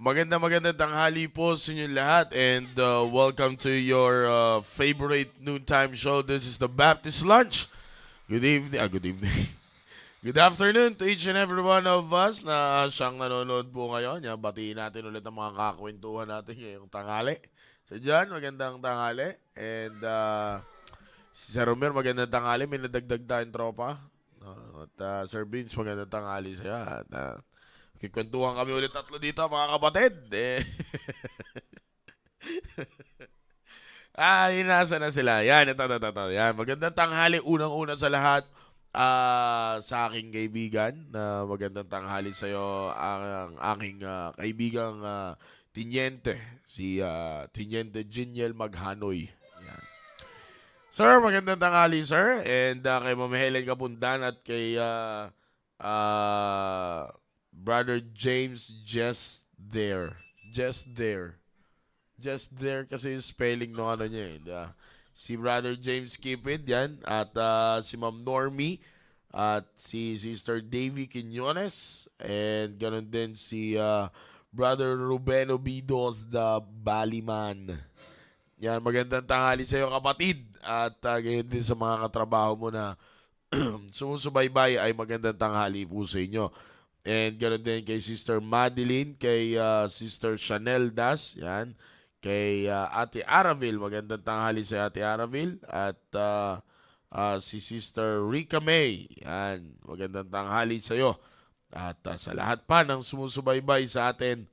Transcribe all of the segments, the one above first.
Magandang tanghali po sa inyo lahat and welcome to your favorite noontime show. This is the Baptist Lunch. Good evening, good evening. Good afternoon to each and every one of us na siyang nanonood po ngayon. Yan, batiin natin ulit ang mga kakwentuhan natin ngayong tanghali. So dyan, magandang tanghali. And si Sir Romero, magandang tanghali. May nadagdag tayong tropa. At Sir Vince, magandang tanghali sa'yo. At kikwentuhan kami ulit tatlo dito, mga kapatid. Inasa na sila. Yan, ito. Yan, magandang tanghali. Unang-una sa lahat, sa aking kaibigan, na magandang tanghali sa'yo, ang aking kaibigang Tiniente, si Tiniente Jiniel Maghanoy. Yan. Sir, magandang tanghali, sir. And kay Ma'am Helen Kapundan at kay Brother James Just There. Just There. Just There kasi yung spelling no ano niya eh. Si Brother James Kipid yan at si Ma'am Normie at si Sister Davy Quinones and ganun din si Brother Ruben Obidos the Baliman. Yan, magandang tanghali sa iyo kapatid at ganyan din sa mga katrabaho mo na sumusubaybay ay magandang tanghali po sa inyo. And ganoon din kay Sister Madeline, kay Sister Chanel Das, yan. Kay Ate Aravil, magandang tanghali sa Ate Aravil. At si Sister Rica May, yan. Magandang tanghali sa iyo. At sa lahat pa ng sumusubaybay sa atin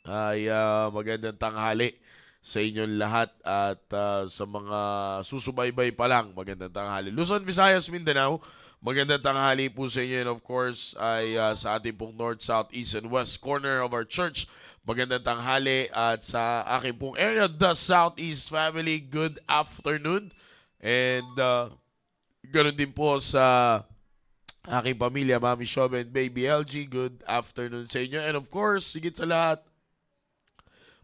ay magandang tanghali sa inyong lahat at sa mga susubaybay pa lang, magandang tanghali. Luzon, Visayas, Mindanao, magandang tanghali po sa inyo and of course ay sa ating pong North, South, East, and West corner of our church, magandang tanghali at sa aking pong area, the Southeast family, good afternoon and ganoon din po sa aking pamilya, Mami Shobe and Baby LG, good afternoon sa inyo and of course, sigit sa lahat,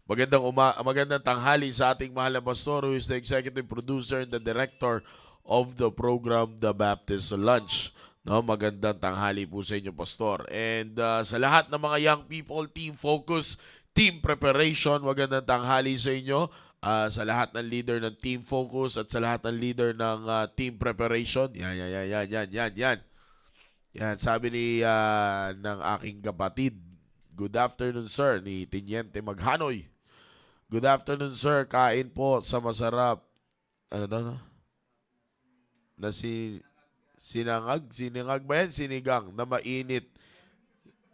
magandang tanghali sa ating mahal na pastor who is the executive producer and the director of the program The Baptist Lunch. No, magandang tanghali po sa inyo, pastor. And sa lahat ng mga young people, team focus, team preparation, magandang tanghali sa inyo. Sa lahat ng leader ng team focus at sa lahat ng leader ng team preparation. Yan. Yan, sabi ni ng aking kapatid, good afternoon sir, ni Tiniente Maghanoy. Good afternoon, sir. Kain po sa masarap. Ano daw? Na sinangag ba yan? Sinigang na mainit.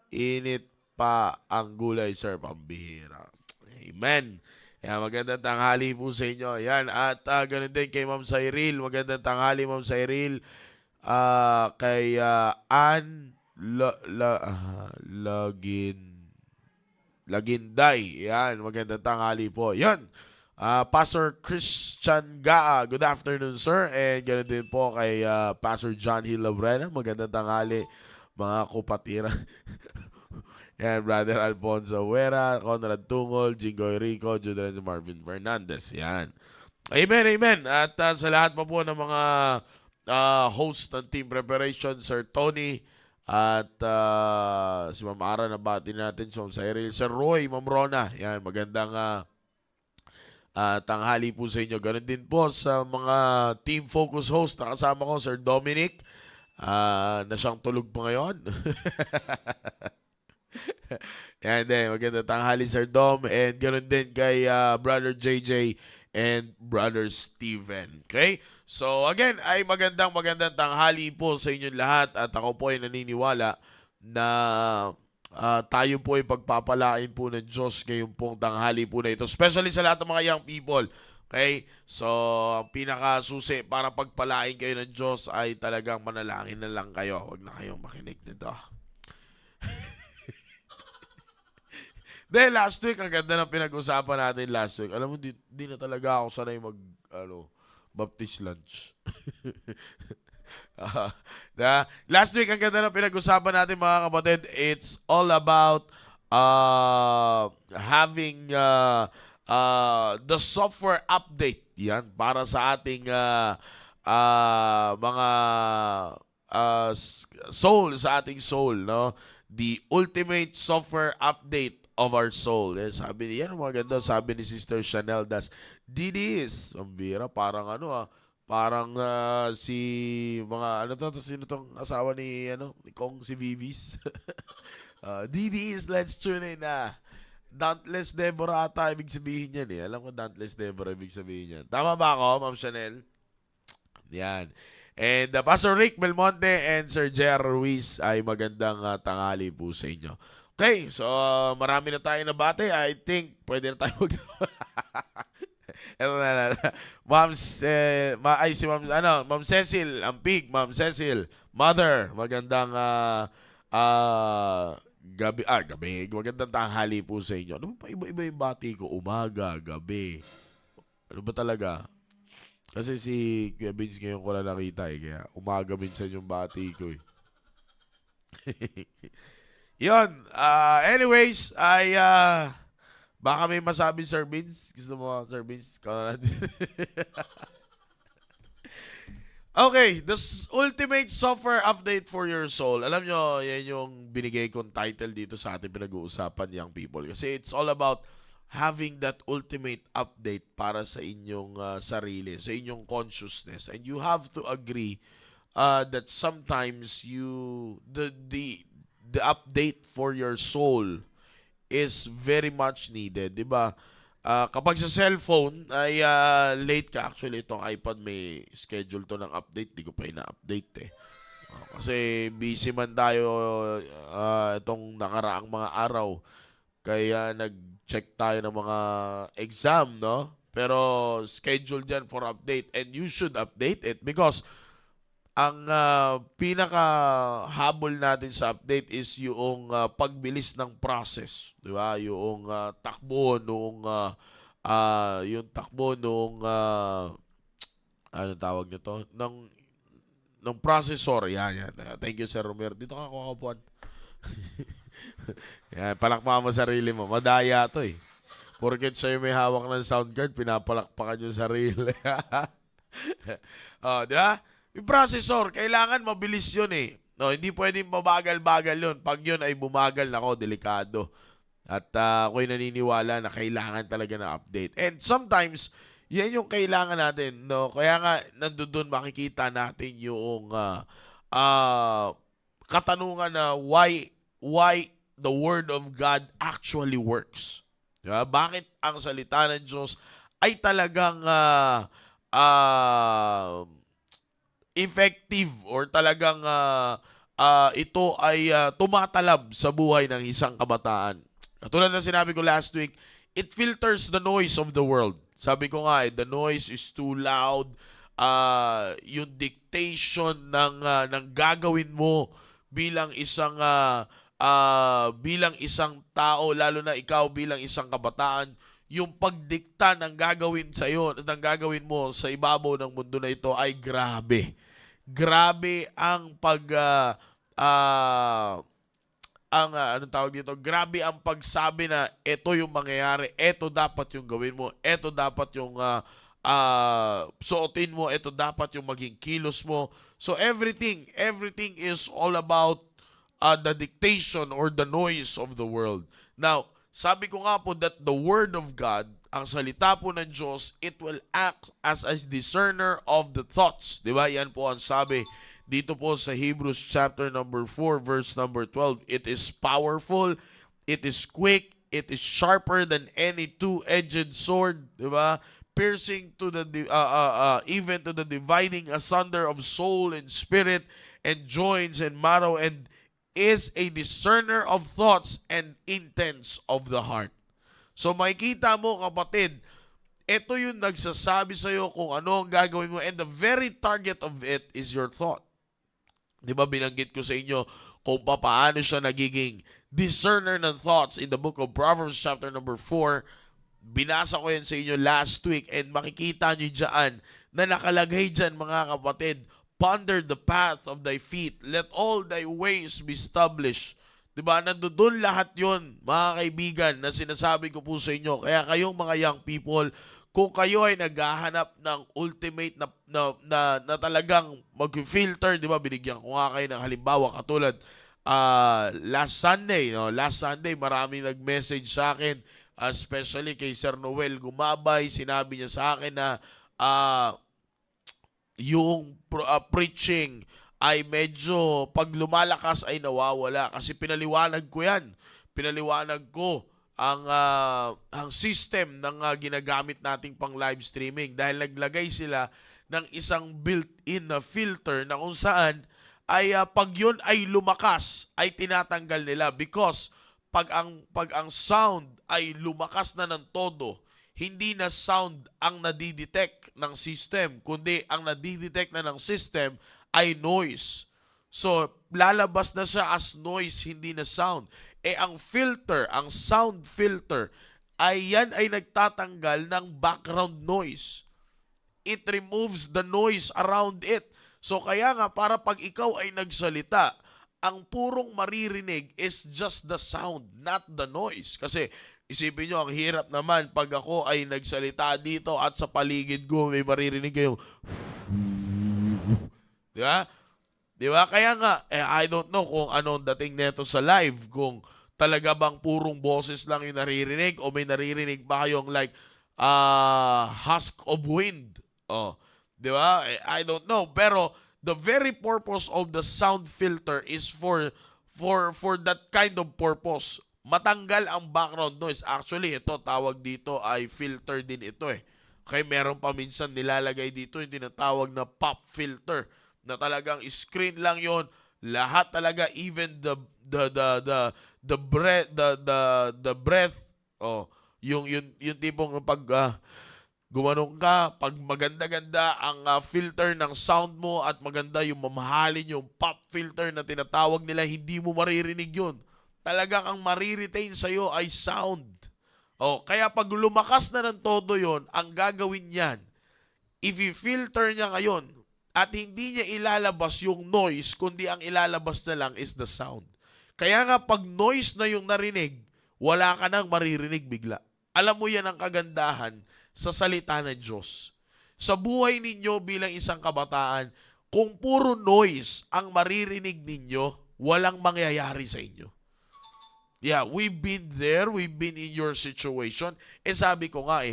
Init pa ang gulay, sir. Pambihira. Amen. Yan, magandang tanghali po sa inyo. Yan, at ganun din kay Ma'am Cyril. Magandang tanghali, Ma'am Cyril. Kay Ann Laginday. Yan, magandang tanghali po. Yan, Pastor Christian Gaa. Good afternoon, sir. And ganoon din po kay Pastor John Hill Labrena. Magandang tanghali, mga kupatira. Yan, Brother Alfonso Wera, Conrad Tungol, Jingoy Rico, Judean Marvin Fernandez. Yan. Amen. At sa lahat pa po ng mga host ng team preparation, Sir Tony, at si Ma'am Ara na bati natin, si Ma'am Cyril, Sir Roy, Ma'am Rona. Yan, magandang tanghali po sa inyo. Ganon din po sa mga team focus host na kasama ko, Sir Dominic, na siyang tulog po ngayon. Yan din, magandang tanghali, Sir Dom. And ganon din kay Brother JJ and Brother Steven. Okay? So again, ay magandang tanghali po sa inyong lahat at ako po ay naniniwala na tayo po ay pagpapalain po ng Diyos ngayong pong tanghali po na ito. Especially sa lahat ng mga young people. Okay? So, ang pinakasusi para pagpalain kayo ng Diyos ay talagang manalangin na lang kayo. Huwag na kayong makinig nito. Then last week, ang ganda ng pinag-usapan natin last week. Alam mo, di na talaga ako sanay Baptist lunch. Last week, ang ganda ng pinag-usapan natin, mga kapatid. It's all about having the software update. Yan, para sa ating mga soul, sa ating soul, no? The ultimate software update of our soul. Eh, sabi ni, yan mga ganda, sabi ni Sister Chanel Das, DDs, ang bira, parang parang si mga, ano to, sino tong asawa ni, ni Kong, si Vivis. DDs, let's tune in na. Dauntless Deborah ata ibig sabihin yan eh. Alam ko Dauntless Deborah ibig sabihin yan. Tama ba ako, Ma'am Chanel? Yan. And Pastor Rick Belmonte and Sir Jer Ruiz ay magandang tanghali po sa inyo. Okay, so marami na tayo nabate. I think pwede na tayo mag... Ito na. Ma'am Cecil, Ampig, Ma'am Cecil, Mother, magandang gabi. Magandang tanghali po sa inyo. Ano ba iba-iba yung bati ko? Umaga, gabi. Ano ba talaga? Kasi si Kuya Vince ngayon ko na nakita eh. Kaya umaga minsan yung bati ko eh. Yun. Anyways, baka may masabi Sir Vince. Gusto mo, Sir Vince? Ikaw na natin. Okay, the ultimate software update for your soul. Alam nyo, yan yung binigay kong title dito sa ating pinag-uusapan, young people. Kasi it's all about having that ultimate update para sa inyong sarili, sa inyong consciousness. And you have to agree that sometimes the update for your soul is very much needed, 'di ba? Kapag sa cellphone ay late ka, actually itong iPad may schedule to ng update, di ko pa ina-update eh. Kasi busy man tayo itong nakaraang mga araw. Kaya nag-check tayo ng mga exam, no? Pero schedule dyan for update and you should update it because ang pinaka-habol natin sa update is yung pagbilis ng process, di ba? Yung takbo nung ano tawag nito? Ng processor. Yan. Thank you, Sir Romero. Dito ka kukupuan. Yan, palakpakan mo sarili mo. Madaya to eh. Porket sa'yo may hawak ng sound card, pinapalakpakan yung sarili. Di ba? Yung processor, kailangan mabilis yun eh. No, hindi pwedeng mabagal-bagal yun. Pag yun ay bumagal, nako, delikado. At ako'y naniniwala na kailangan talaga na update. And sometimes, yan yung kailangan natin. No? Kaya nga, nandun makikita natin yung katanungan na why the Word of God actually works. Diba? Bakit ang salita ng Diyos ay talagang effective or talagang ito ay tumatalab sa buhay ng isang kabataan. Katulad na sinabi ko last week, it filters the noise of the world. Sabi ko nga, the noise is too loud. Yung dictation ng gagawin mo bilang isang tao, lalo na ikaw bilang isang kabataan, yung pagdikta ng gagawin sa iyo, ng gagawin mo sa ibabaw ng mundo na ito ay grabe. Grabe ang anong tawag dito? Grabe ang pagsabi na ito yung mangyayari, ito dapat yung gawin mo, ito dapat yung suotin mo, ito dapat yung maging kilos mo. So everything is all about the dictation or the noise of the world. Now, sabi ko nga po that the Word of God, ang salita po ng Diyos, it will act as a discerner of the thoughts. Di ba? Yan po ang sabi dito po sa Hebrews chapter number 4, verse number 12. It is powerful, it is quick, it is sharper than any two-edged sword. Di ba? Piercing to the even to the dividing asunder of soul and spirit and joints and marrow, and is a discerner of thoughts and intents of the heart. So makikita mo, kapatid, ito yung nagsasabi sa'yo kung ano ang gagawin mo, and the very target of it is your thought. Di ba binanggit ko sa inyo kung paano siya nagiging discerner ng thoughts in the book of Proverbs chapter number 4. Binasa ko yan sa inyo last week, and makikita nyo dyan na nakalagay dyan, mga kapatid, ponder the path of thy feet. Let all thy ways be established. Diba? Nandoon lahat yon, mga kaibigan, na sinasabi ko po sa inyo. Kaya kayong mga young people, kung kayo ay naghahanap ng ultimate na talagang mag-filter, diba? Binigyan ko nga kayo ng halimbawa katulad last Sunday, no? Last Sunday, marami nag-message sa akin, especially kay Sir Noel Gumabay. Sinabi niya sa akin na ah, yung preaching ay medyo pag lumalakas ay nawawala kasi pinaliwanag ko yan. Pinaliwanag ko ang system ng ginagamit nating pang live streaming dahil naglagay sila ng isang built-in na filter na kung saan ay pag yun ay lumakas ay tinatanggal nila because pag ang sound ay lumakas na ng todo, hindi na sound ang nadidetect ng system, kundi ang nadidetect na ng system ay noise. So, lalabas na siya as noise, hindi na sound. Ang filter, ang sound filter, yan ay nagtatanggal ng background noise. It removes the noise around it. So, kaya nga, para pag ikaw ay nagsalita, ang purong maririnig is just the sound, not the noise. Kasi, isipin nyo, ang hirap naman pag ako ay nagsalita dito at sa paligid ko may maririnig kayong di ba? Di ba? Kaya nga, I don't know kung anong dating neto sa live, kung talaga bang purong boses lang yung naririnig o may naririnig ba kayong like husk of wind. Oh, di ba? I don't know. Pero the very purpose of the sound filter is for that kind of purpose. Matanggal ang background noise. Actually, ito, tawag dito ay filter din ito eh. Kaya meron pa minsan nilalagay dito yung tinatawag na pop filter na talagang screen lang yon, lahat talaga, even the breath, yung tipong pag gumanong ka, pag maganda-ganda ang filter ng sound mo at maganda yung mamahalin yung pop filter na tinatawag nila, hindi mo maririnig yun. Talagang ang mariretain sa'yo ay sound. Kaya pag lumakas na ng todo yon, ang gagawin niyan, if i-filter niya ngayon at hindi niya ilalabas yung noise, kundi ang ilalabas na lang is the sound. Kaya nga pag noise na yung narinig, wala ka nang maririnig bigla. Alam mo yan ang kagandahan sa salita ng Diyos. Sa buhay ninyo bilang isang kabataan, kung puro noise ang maririnig ninyo, walang mangyayari sa inyo. Yeah, we've been there. We've been in your situation. Sabi ko nga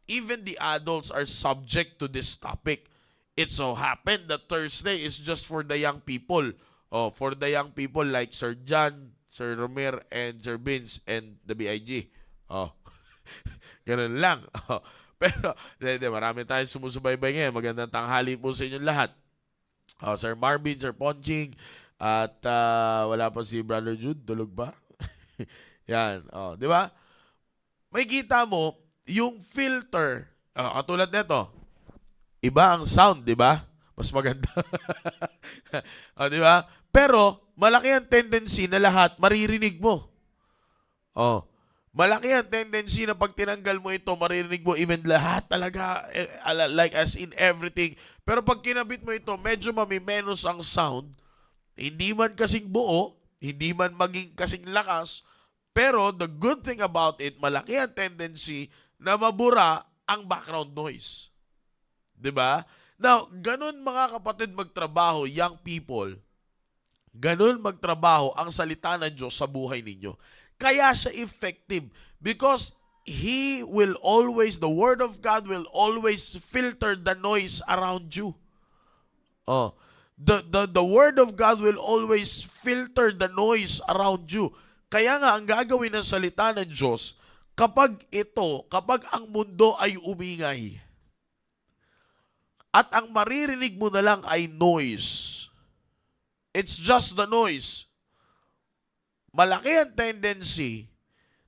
even the adults are subject to this topic. It so happened that Thursday is just for the young people. For the young people like Sir John, Sir Romer, and Sir Vince, and the BIG. Ganun lang. Pero, marami tayong sumusubaybay ngayon. Magandang tanghali po sa inyong lahat. Sir Marvin, Sir Ponching, at wala pa si Brother Jude. Dulog ba? Yan. Di ba? May kita mo, yung filter, katulad nito, iba ang sound, di ba? Mas maganda. Di ba? Pero, malaki ang tendency na lahat maririnig mo. Malaki ang tendency na pag tinanggal mo ito, maririnig mo even lahat talaga, like as in everything. Pero pag kinabit mo ito, medyo mamimenos ang sound. Hindi man kasing buo, hindi man maging kasing lakas, pero the good thing about it, malaki ang tendency na mabura ang background noise. Diba? Now, ganun mga kapatid magtrabaho, young people, ganun magtrabaho ang salita ng Diyos sa buhay ninyo. Kaya siya effective because the Word of God will always filter the noise around you. The Word of God will always filter the noise around you. Kaya nga, ang gagawin ng salita ng Diyos, kapag ang mundo ay umingay, at ang maririnig mo na lang ay noise, it's just the noise, malaki ang tendency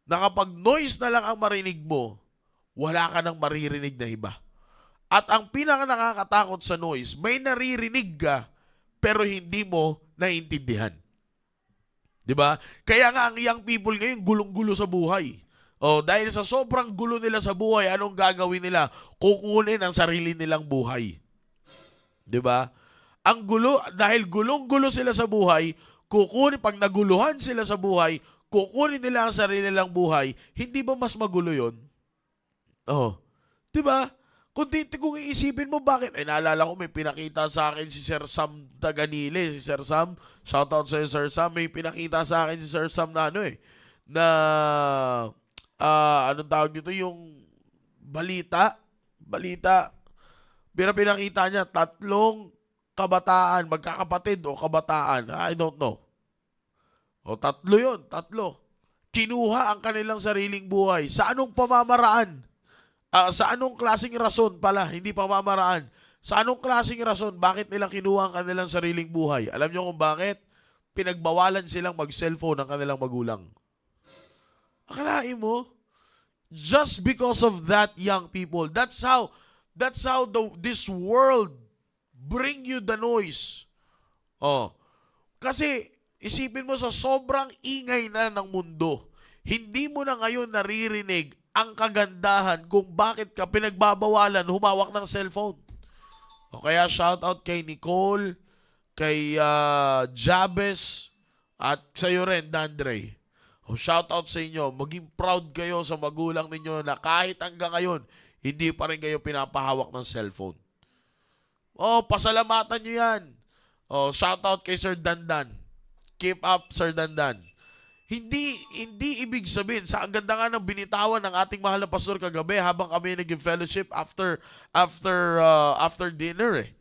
na kapag noise na lang ang marinig mo, wala ka nang maririnig na iba. At ang pinaka nakakatakot sa noise, may naririnig ka, pero hindi mo naiintindihan. Diba? Kaya nga ang young people ngayon gulong-gulo sa buhay. Dahil sa sobrang gulo nila sa buhay, anong gagawin nila? Kukunin ang sarili nilang buhay. Diba? Ang gulo, dahil gulong-gulo sila sa buhay, pag naguluhan sila sa buhay, kukunin nila ang sarili nilang buhay, hindi ba mas magulo yun? Diba? Kung iisipin mo, bakit? Ay, naalala ko, may pinakita sa akin si Sir Sam Taganile. Si Sir Sam, shoutout sa Sir Sam. May pinakita sa akin si Sir Sam na na, anong tawag dito, yung balita. Pero pinakita niya, 3 kabataan, magkakapatid o kabataan. I don't know. O 3 yun, 3. Kinuha ang kanilang sariling buhay. Sa anong pamamaraan? Sa anong klaseng rason pala? Hindi pamamaraan. Sa anong klaseng rason? Bakit nilang kinuha ang kanilang sariling buhay? Alam niyo kung bakit? Pinagbawalan silang mag-cellphone ng kanilang magulang. Akalain mo? Just because of that, young people. That's how this world bring you the noise. Kasi isipin mo, sa sobrang ingay na ng mundo, hindi mo na ngayon naririnig ang kagandahan kung bakit ka pinagbabawalan humawak ng cellphone. O kaya shoutout kay Nicole, kay Jabez, at sa'yo rin, Dandre. Shoutout sa inyo. Maging proud kayo sa magulang ninyo na kahit hanggang ngayon, hindi pa rin kayo pinapahawak ng cellphone. Pasalamatan nyo yan. Shoutout kay Sir Dandan. Keep up, Sir Dandan. Hindi ibig sabihin, sa ang ganda nga ng binitawan ng ating mahal na pastor kagabi habang kami nag-fellowship after dinner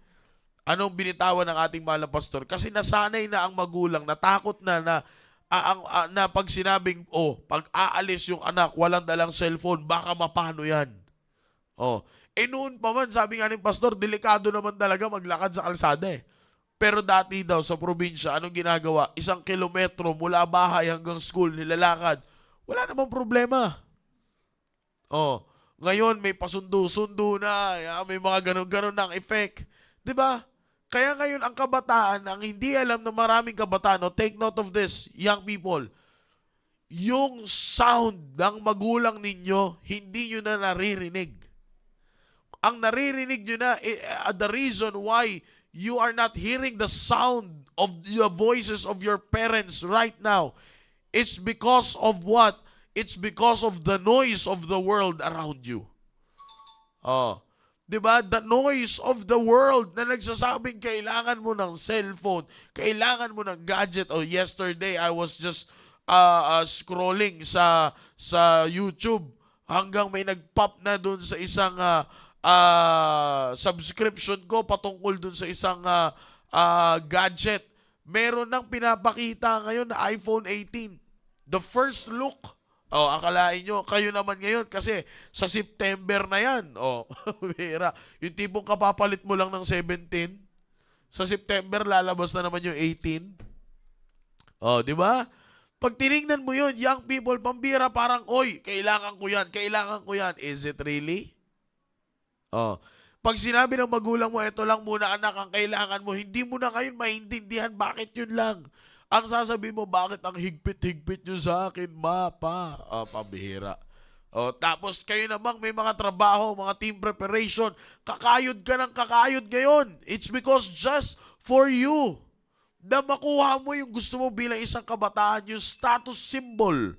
Anong binitawan ng ating mahal na pastor? Kasi nasanay na ang magulang, natakot na pag sinabing, pag aalis yung anak, walang dalang cellphone, baka mapano yan. Noon pa man, sabi nga ng pastor, delikado naman talaga maglakad sa kalsada Pero dati daw sa probinsya, anong ginagawa? 1 kilometro mula bahay hanggang school, nilalakad. Wala namang problema. Ngayon may pasundo-sundo na, may mga ganon-ganon ng effect. 'Di ba? Kaya ngayon ang kabataan, ang hindi alam na maraming kabataan, take note of this, young people. Yung sound ng magulang ninyo, hindi nyo na naririnig. Ang naririnig nyo na, the reason why you are not hearing the sound of the voices of your parents right now, it's because of what? It's because of the noise of the world around you. Diba? The noise of the world na nagsasabing kailangan mo ng cellphone, kailangan mo ng gadget. Yesterday, I was just scrolling sa YouTube hanggang may nag-pop na dun sa isang subscription ko patungkol dun sa isang gadget. Meron nang pinapakita ngayon na iPhone 18. The first look. Akalain nyo, kayo naman ngayon kasi sa September na yan. Yung tipong kapapalit mo lang ng 17, sa September lalabas na naman yung 18. Di ba? Pag tinignan mo yun, young people, pambira, parang, kailangan ko yan. Is it really? Pag sinabi ng magulang mo, ito lang muna anak ang kailangan mo, hindi mo na ngayon maintindihan bakit yun lang. Ang sasabihin mo, bakit ang higpit-higpit nyo sa akin, pa? Pambihira. Tapos kayo namang may mga trabaho, mga team preparation, kakayod ka ng kakayod ngayon. It's because just for you na makuha mo yung gusto mo bilang isang kabataan, yung status symbol.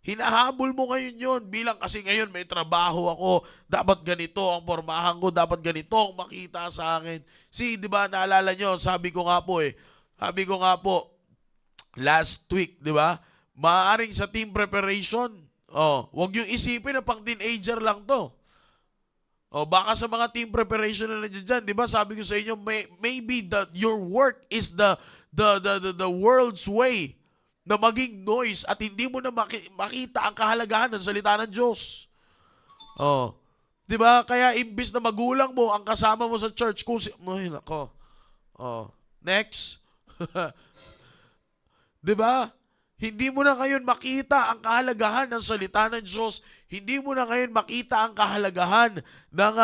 Hinahabol mo ngayon yun bilang kasi ngayon may trabaho ako, dapat ganito ang pormahan ko, dapat ganito ang makita sa akin. Di ba, naalala nyo, sabi ko nga po, last week, di ba, maaaring sa team preparation, wag yung isipin na pang teenager lang to. Baka sa mga team preparation na nandiyan dyan, di ba, sabi ko sa inyo, maybe your work is the world's way na maging noise at hindi mo na makita ang kahalagahan ng salita ng Diyos. Di ba? Kaya imbis na magulang mo ang kasama mo sa church, next. Di ba? Hindi mo na ngayon makita ang kahalagahan ng salita ng Diyos. Hindi mo na ngayon makita ang kahalagahan ng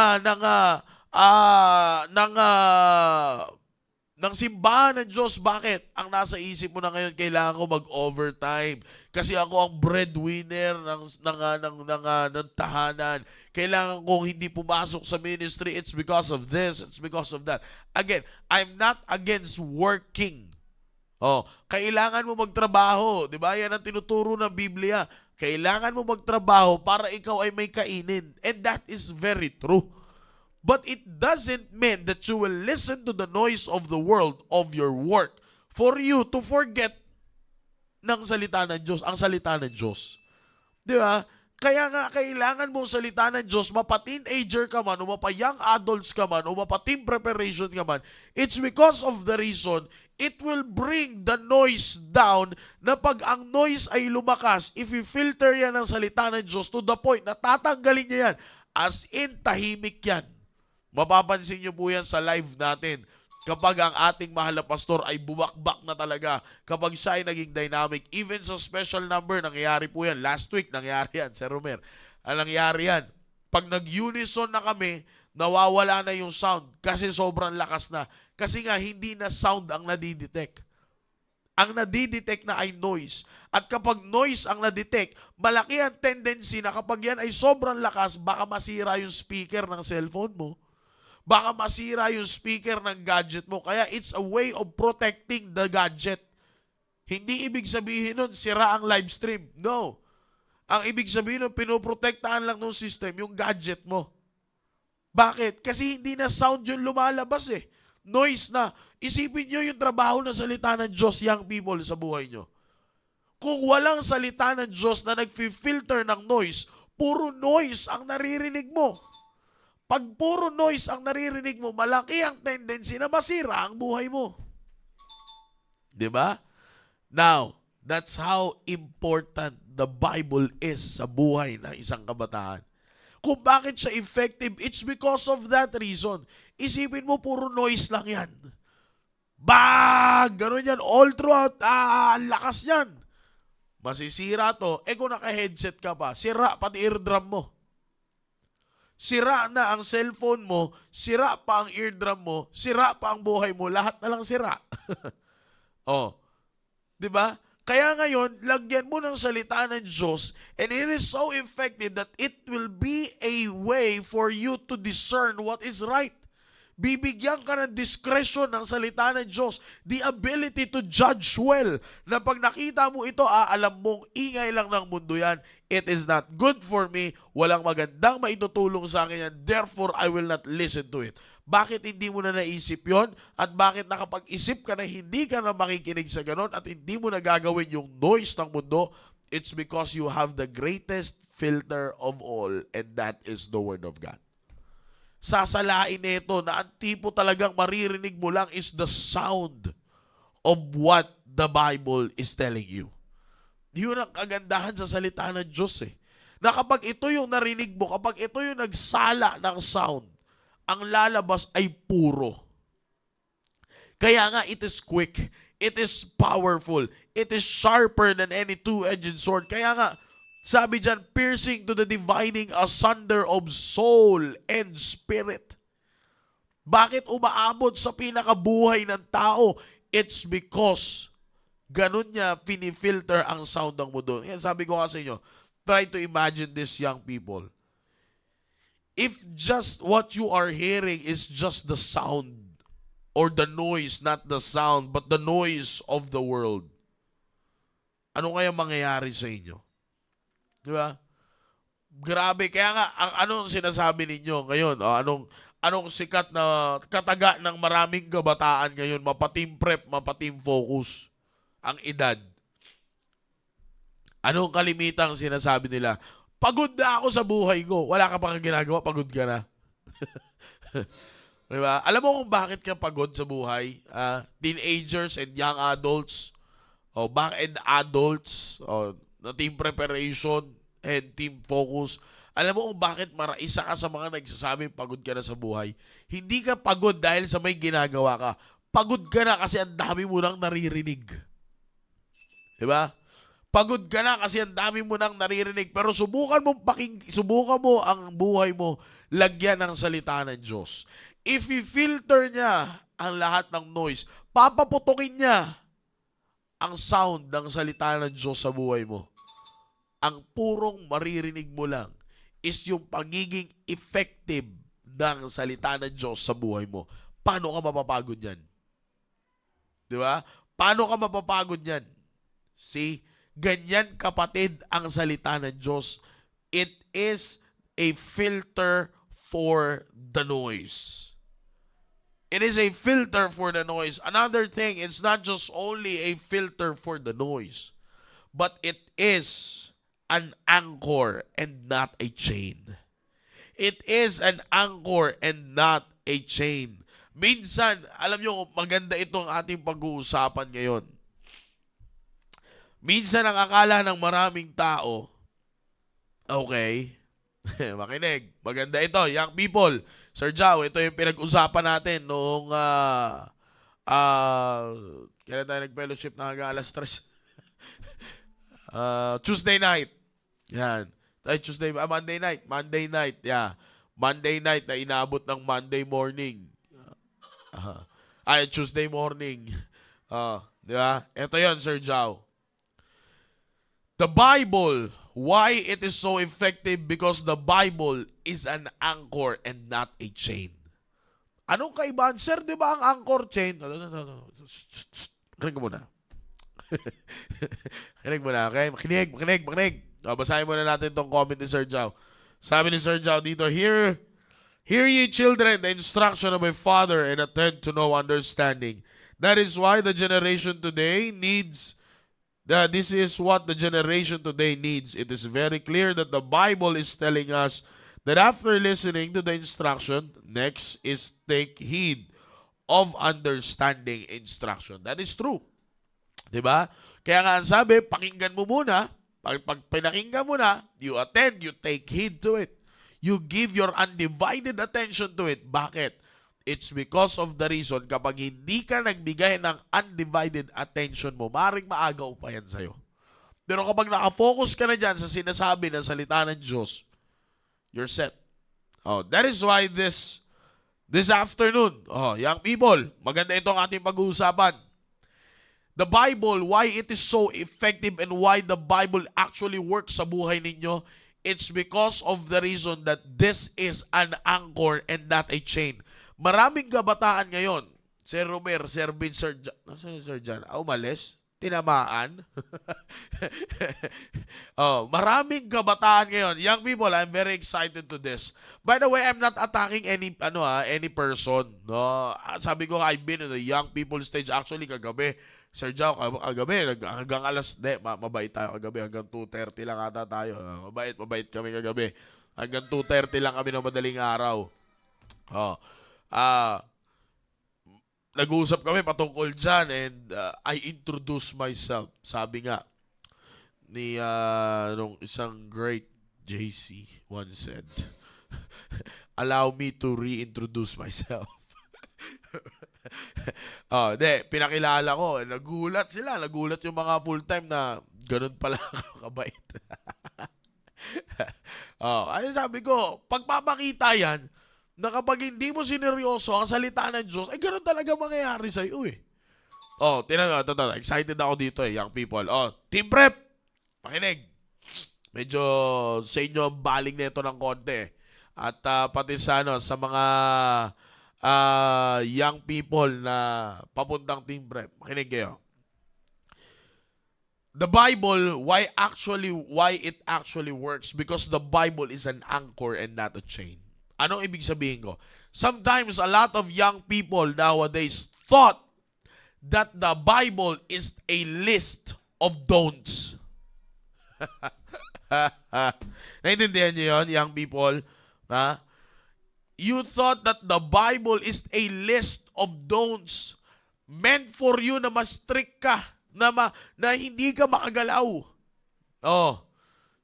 simbahan ng Diyos. Bakit? Ang nasa isip mo na ngayon, kailangan ko mag-overtime. Kasi ako ang breadwinner ng tahanan. Kailangan kong hindi pumasok sa ministry. It's because of this. It's because of that. Again, I'm not against working. Kailangan mo magtrabaho. Di ba? Yan ang tinuturo ng Biblia. Kailangan mo magtrabaho para ikaw ay may kainin. And that is very true. But it doesn't mean that you will listen to the noise of the world of your work for you to forget ng salita ng Diyos, ang salita ng Diyos. Di ba? Kaya nga, kailangan mong salita ng Diyos, mapa-teenager ka man, o mapa-young adults ka man, o mapa-team preparation ka man, it's because of the reason, it will bring the noise down, na pag ang noise ay lumakas, if i-filter yan ng salita ng Diyos to the point na tatanggalin niya yan, as in tahimik yan. Mapapansin niyo po yan sa live natin. Kapag ang ating mahal na pastor ay bumakbak na talaga, kapag siya ay naging dynamic, even sa special number, nangyayari po yan. Last week, nangyayari yan, Sir Romer. Ang nangyayari yan, pag nag-unison na kami, nawawala na yung sound kasi sobrang lakas na. Kasi nga, hindi na sound ang nadidetect. Ang nadidetect na ay noise. At kapag noise ang nadetect, malaki ang tendency na kapag yan ay sobrang lakas, baka masira yung speaker ng cellphone mo. Baka masira yung speaker ng gadget mo. Kaya it's a way of protecting the gadget. Hindi ibig sabihin nun, sira ang live stream. No. Ang ibig sabihin nun, pinoprotektahan lang ng system yung gadget mo. Bakit? Kasi hindi na sound yung lumalabas eh. Noise na. Isipin nyo yung trabaho ng salita ng Diyos, young people, sa buhay nyo. Kung walang salita ng Diyos na nag-filter ng noise, puro noise ang naririnig mo. Pag puro noise ang naririnig mo, malaki ang tendency na masira ang buhay mo. Diba? Now, that's how important the Bible is sa buhay ng isang kabataan. Kung bakit siya effective, it's because of that reason. Isipin mo, puro noise lang yan. Bang! Ganun yan. All throughout, ang lakas yan. Masisira to. Kung naka-headset ka pa, sira pati eardrum mo. Sira na ang cellphone mo, sira pa ang eardrum mo, sira pa ang buhay mo, lahat na lang sira. Oh. 'Di ba? Kaya ngayon, lagyan mo ng salita ng Diyos, and it is so effective that it will be a way for you to discern what is right. Bibigyan ka ng discretion ng salita ng Diyos, the ability to judge well, na pag nakita mo ito, alam mong ingay lang ng mundo yan. It is not good for me. Walang magandang maitutulong sa akin yan. Therefore, I will not listen to it. Bakit hindi mo na naisip yon? At bakit nakapag-isip ka na hindi ka na makikinig sa ganon at hindi mo na gagawin yung noise ng mundo? It's because you have the greatest filter of all, and that is the Word of God. Sasalain nito na ang tipo talagang maririnig mo lang is the sound of what the Bible is telling you. Yun ang kagandahan sa salita ng Diyos eh. Na kapag ito yung narinig mo, kapag ito yung nagsala ng sound, ang lalabas ay puro. Kaya nga, it is quick, it is powerful, it is sharper than any two-edged sword. Kaya nga, sabi dyan, piercing to the dividing asunder of soul and spirit. Bakit umaabot sa pinakabuhay ng tao? It's because ganun niya pinifilter ang sound ng mundo. Yan, sabi ko kasi inyo, try to imagine this, young people. If just what you are hearing is just the sound or the noise, not the sound, but the noise of the world, ano kaya mangyayari sa inyo? Di ba? Grabe. Kaya nga, anong sinasabi ninyo ngayon? Anong sikat na kataga ng maraming kabataan ngayon? Mapa-team prep, mapa-team focus. Ang edad. Anong kalimitang sinasabi nila? Pagod na ako sa buhay ko. Wala ka pang ginagawa, pagod ka na. Diba? Alam mo kung bakit ka pagod sa buhay? Teenagers and young adults, and adults, na team preparation and team focus. Alam mo kung bakit isa ka sa mga nagsasabi pagod ka na sa buhay? Hindi ka pagod dahil sa may ginagawa ka. Pagod ka na kasi ang dami mo nang naririnig. Diba? Pagod ka na kasi ang dami mo nang naririnig. Pero subukan mo ang buhay mo lagyan ng salita ng Diyos. If i-filter niya ang lahat ng noise, papaputukin niya ang sound ng salita ng Diyos sa buhay mo. Ang purong maririnig mo lang is yung pagiging effective ng salita ng Diyos sa buhay mo. Paano ka mapapagod yan? Di ba? Paano ka mapapagod yan? See? Ganyan, kapatid, ang salita ng Diyos. It is a filter for the noise. It is a filter for the noise. Another thing, it's not just only a filter for the noise, but it is an anchor and not a chain. It is an anchor and not a chain. Minsan, alam nyo, maganda itong ating pag-uusapan ngayon. Minsan ang akala ng maraming tao, okay, makinig, maganda ito, young people. Sir Jao, ito yung pinag-usapan natin noong kailan tayo nag-fellowship na hanggang alas 3? Tuesday night. Yan. Monday night. Yeah. Monday night na inabot ng Monday morning. Tuesday morning. Di ba? Ito yun, Sir Jao. The Bible, why it is so effective? Because the Bible is an anchor and not a chain. Anong kaibahan? Sir, di ba ang anchor chain? Kinig muna. Kinig muna, okay? Makinig. Basahin muna natin itong comment ni Sir Jao. Sabi ni Sir Jao dito, Hear ye children the instruction of my father and attend to no understanding. That is why the generation today needs... This is what the generation today needs. It is very clear that the Bible is telling us that after listening to the instruction, next is take heed of understanding instruction. That is true. Diba? Kaya nga ang sabi, pakinggan mo muna. Pag pinakinggan mo na, you attend, you take heed to it. You give your undivided attention to it. Bakit? It's because of the reason kapag hindi ka nagbigay ng undivided attention mo, maaaring maagaw pa yan sa'yo. Pero kapag nakafocus ka na dyan sa sinasabi ng salita ng Diyos, you're set. That is why this afternoon, young people, maganda itong ating pag-uusapan. The Bible, why it is so effective and why the Bible actually works sa buhay ninyo, it's because of the reason that this is an anchor and not a chain. Maraming kabataan ngayon, Sir Romer, Sir Vin, Sir John, nasaan si Sir John? Umalis? Tinamaan? Maraming kabataan ngayon. Young people, I'm very excited to this. By the way, I'm not attacking any person. No? Sabi ko, I've been in the young people stage. Actually, kagabi, Sir Jao, kagabi, hanggang mabait tayo kagabi. Hanggang 2:30 lang ata tayo. Mabait kami kagabi. Hanggang 2:30 lang kami ng madaling araw. Nag-uusap kami patungkol dyan and I introduced myself. Sabi nga ni nung isang great JC once said, allow me to reintroduce myself. Pinakilala ko. Nagulat sila. Nagulat yung mga full-time na ganun pala ako kabait. Ay sabi ko, pagpapakita yan, na kapag hindi mo sineryoso ang salita ng Diyos, ay ganun talaga mangyayari sa iyo eh. Excited ako dito young people. Team prep, pakinig. Medyo sa inyo baling nito ng konti. At pati sa mga young people na papuntang team prep, pakinig kayo. The Bible, why it actually works? Because the Bible is an anchor and not a chain. Anong ibig sabihin ko? Sometimes a lot of young people nowadays thought that the Bible is a list of don'ts. Naintindihan niyo yun, young people? You thought that the Bible is a list of don'ts meant for you na mas strict ka, na hindi ka makagalaw.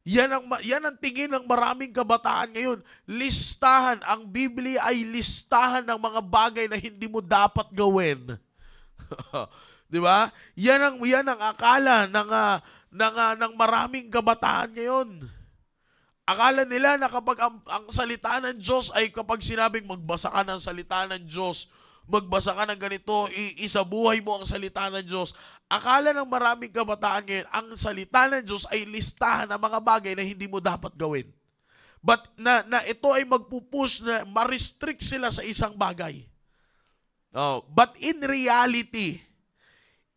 Yan ang tingin ng maraming kabataan ngayon. Listahan. Ang Biblia ay listahan ng mga bagay na hindi mo dapat gawin. Di ba? Yan ang akala ng maraming kabataan ngayon. Akala nila na kapag ang salita ng Diyos ay kapag sinabing magbasa ka ng salita ng Diyos, magbasa ka ng ganito, isabuhay mo ang salita ng Diyos. Akala ng maraming kabataan ngayon, ang salita ng Diyos ay listahan ng mga bagay na hindi mo dapat gawin. But na ito ay magpupush na ma-restrict sila sa isang bagay. But in reality,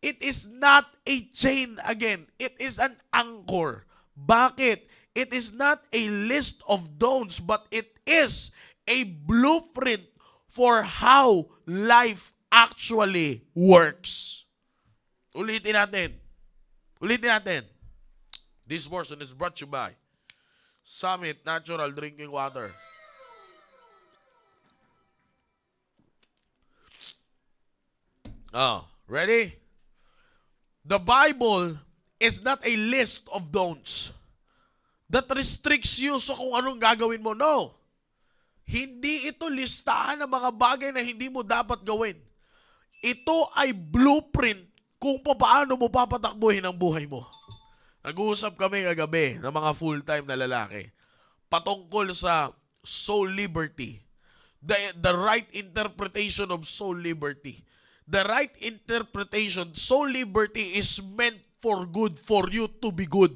it is not a chain again. It is an anchor. Bakit? It is not a list of don'ts, but it is a blueprint for how life actually works. Ulitin natin. This portion is brought to you by Summit Natural Drinking Water. Ready? The Bible is not a list of don'ts that restricts you sa kung anong gagawin mo. No. Hindi ito listahan ng mga bagay na hindi mo dapat gawin. Ito ay blueprint kung paano mo papatakbuhin ang buhay mo. Nag-uusap kami kagabi ng mga full-time na lalaki patungkol sa soul liberty. The right interpretation of soul liberty. The right interpretation, soul liberty is meant for good, for you to be good.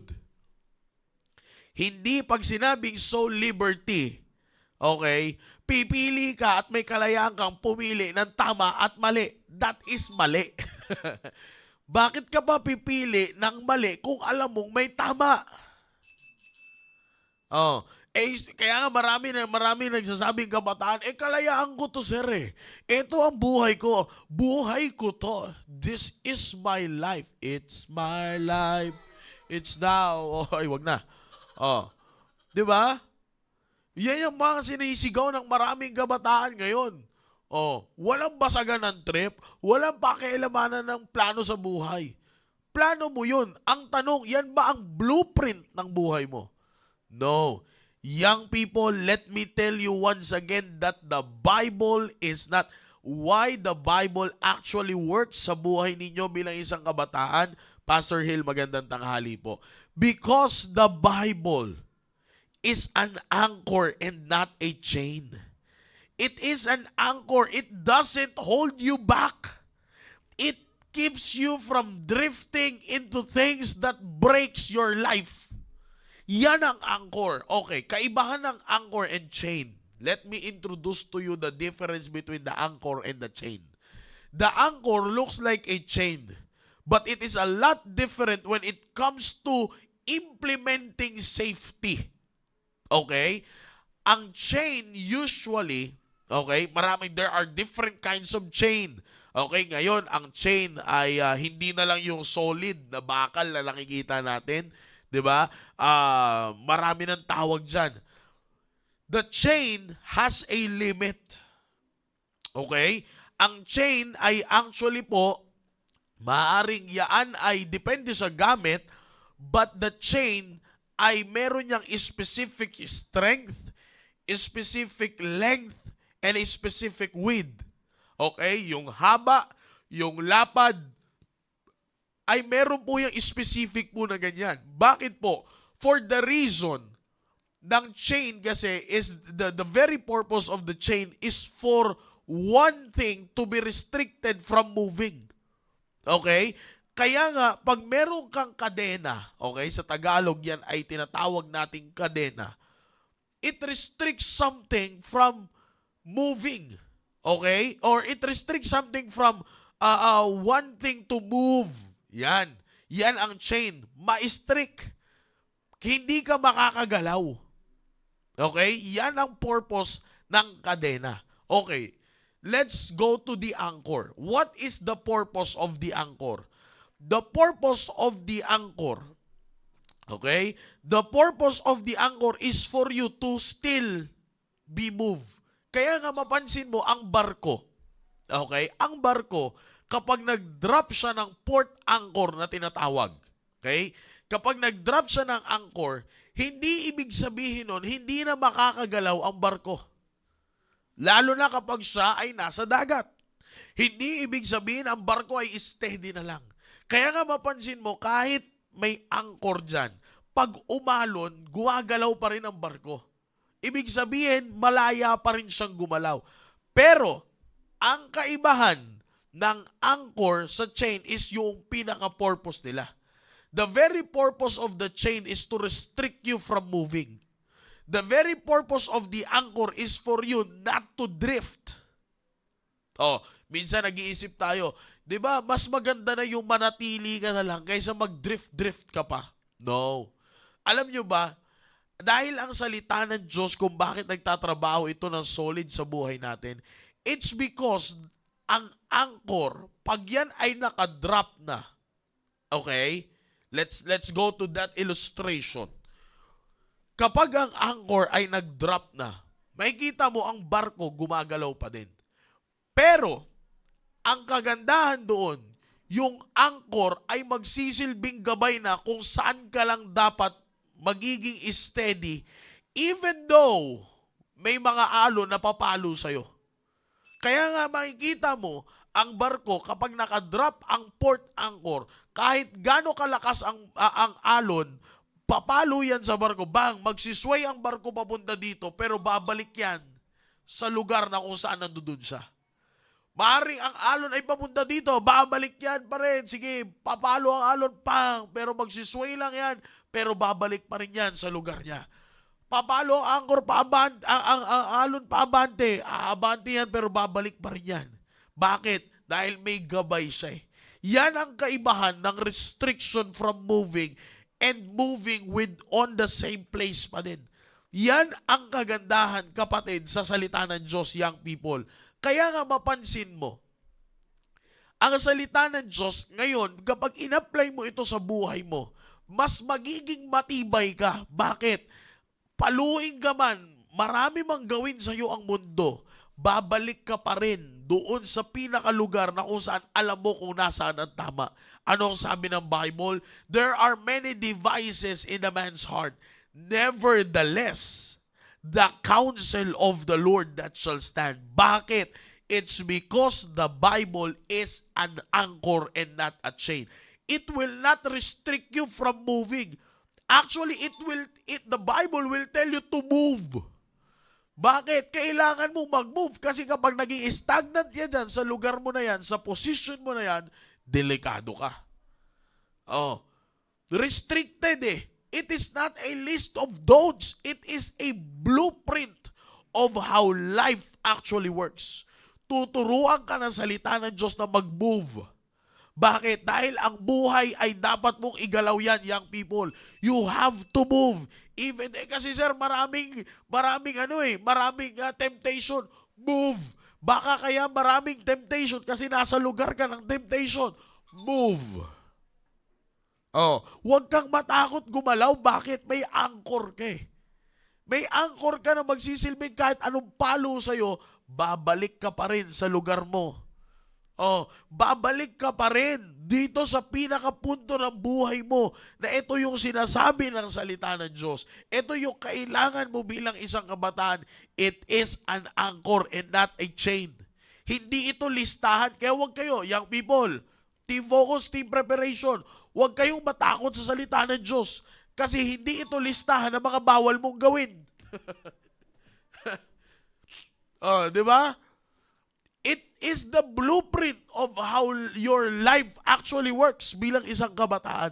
Hindi pag sinabing soul liberty, okay, pipili ka at may kalayaan kang pumili ng tama at mali. That is mali. Bakit ka ba pipili ng mali kung alam mong may tama? Kaya nga marami nagsasabing kabataan, kalayaan ko to, sir eh. Ito ang buhay ko. Buhay ko to. This is my life. It's my life. It's now. Wag na. Di ba? Yan yung mga sinisigaw ng maraming kabataan ngayon. Walang basagan ng trip, walang pakialamanan ng plano sa buhay. Plano mo yun. Ang tanong, yan ba ang blueprint ng buhay mo? No. Young people, let me tell you once again that the Bible is not why the Bible actually works sa buhay ninyo bilang isang kabataan. Pastor Hill, magandang tanghali po. Because the Bible is an anchor and not a chain. It is an anchor. It doesn't hold you back. It keeps you from drifting into things that breaks your life. Yan ang anchor. Okay, kaibahan ng anchor and chain. Let me introduce to you the difference between the anchor and the chain. The anchor looks like a chain, but it is a lot different when it comes to implementing safety. Okay? Ang chain usually, okay, there are different kinds of chain. Okay, ngayon, ang chain ay hindi na lang yung solid na bakal na nakikita natin. Diba? Marami ng tawag dyan. The chain has a limit. Okay? Ang chain ay actually po, maaring yaan ay depende sa gamit, but the chain ay meron niyang specific strength, specific length, and a specific width. Okay? Yung haba, yung lapad, ay meron po yung specific po na ganyan. Bakit po? For the reason ng chain kasi is the very purpose of the chain is for one thing to be restricted from moving. Okay? Kaya nga, pag meron kang kadena, okay, sa Tagalog yan ay tinatawag nating kadena, it restricts something from moving. Okay? Or it restricts something from one thing to move. Yan. Yan ang chain. Ma-strict. Hindi ka makakagalaw. Okay? Yan ang purpose ng kadena. Okay. Let's go to the anchor. What is the purpose of the anchor? The purpose of the anchor, okay? The purpose of the anchor is for you to still be moved. Kaya nga mapansin mo, ang barko, okay? Ang barko, kapag nag-drop siya ng port anchor na tinatawag, okay? Kapag nag-drop siya ng anchor, hindi ibig sabihin nun, hindi na makakagalaw ang barko. Lalo na kapag siya ay nasa dagat. Hindi ibig sabihin ang barko ay steady na lang. Kaya nga mapansin mo, kahit may anchor dyan, pag umalon, gumagalaw pa rin ang barko. Ibig sabihin, malaya pa rin siyang gumalaw. Pero, ang kaibahan ng anchor sa chain is yung pinaka-purpose nila. The very purpose of the chain is to restrict you from moving. The very purpose of the anchor is for you not to drift. Minsan nag-iisip tayo, di ba, mas maganda na yung manatili ka na lang kaysa mag-drift-drift ka pa. No. Alam nyo ba, dahil ang salita ng Diyos kung bakit nagtatrabaho ito ng solid sa buhay natin, it's because ang anchor, pag yan ay nakadrop na, okay? Let's go to that illustration. Kapag ang anchor ay nag-drop na, makikita mo ang barko gumagalaw pa din. Pero, ang kagandahan doon, yung anchor ay magsisilbing gabay na kung saan ka lang dapat magiging steady even though may mga alon na papalo sa'yo. Kaya nga makikita mo, ang barko kapag nakadrop ang port anchor, kahit gaano kalakas ang alon, papalo yan sa barko. Bang, magsisway ang barko papunta dito, pero babalik yan sa lugar na kung saan nandoon siya. Maaring ang alon ay papunta dito, babalik yan pa rin. Sige, papalo ang alon, pang, pero magsisway lang yan, pero babalik pa rin yan sa lugar niya. Papalo ang anchor, ang alon paabante, aabante yan, pero babalik pa rin yan. Bakit? Dahil may gabay siya. Yan ang kaibahan ng restriction from moving and moving with on the same place pa din. Yan ang kagandahan, kapatid, sa salita ng Diyos, young people. Kaya nga mapansin mo, ang salita ng Diyos ngayon, kapag in-apply mo ito sa buhay mo, mas magiging matibay ka. Bakit? Paluin ka man, marami mang gawin sa iyo ang mundo, babalik ka pa rin doon sa pinakalugar na kung saan alam mo kung nasaan ang tama. Ano ang sabi ng Bible? There are many devices in a man's heart. Nevertheless, the counsel of the Lord that shall stand. Bakit? It's because the Bible is an anchor and not a chain. It will not restrict you from moving. Actually, the Bible will tell you to move. Bakit? Kailangan mo mag-move kasi kapag naging stagnant yan dyan, sa lugar mo na yan, sa position mo na yan, delikado ka. Oh, restricted eh. It is not a list of don'ts. It is a blueprint of how life actually works. Tuturuan ka ng salita ng Diyos na mag-move. Bakit? Dahil ang buhay ay dapat mong igalaw yan, young people. You have to move. Even kasi sir, maraming temptation. Move. Baka kaya maraming temptation kasi nasa lugar ka ng temptation. Move. Oh, huwag kang matakot gumalaw. Bakit? May anchor ka eh. May anchor ka na magsisilbing kahit anong palo sa'yo, babalik ka pa rin sa lugar mo. Oh, babalik ka pa rin dito sa pinakapunto ng buhay mo na ito yung sinasabi ng salita ng Diyos. Ito yung kailangan mo bilang isang kabataan. It is an anchor and not a chain. Hindi ito listahan. Kaya huwag kayo, young people, team focus, team preparation, huwag kayong matakot sa salita ng Diyos kasi hindi ito listahan ng mga bawal mong gawin. Oh, di ba? It is the blueprint of how your life actually works bilang isang kabataan.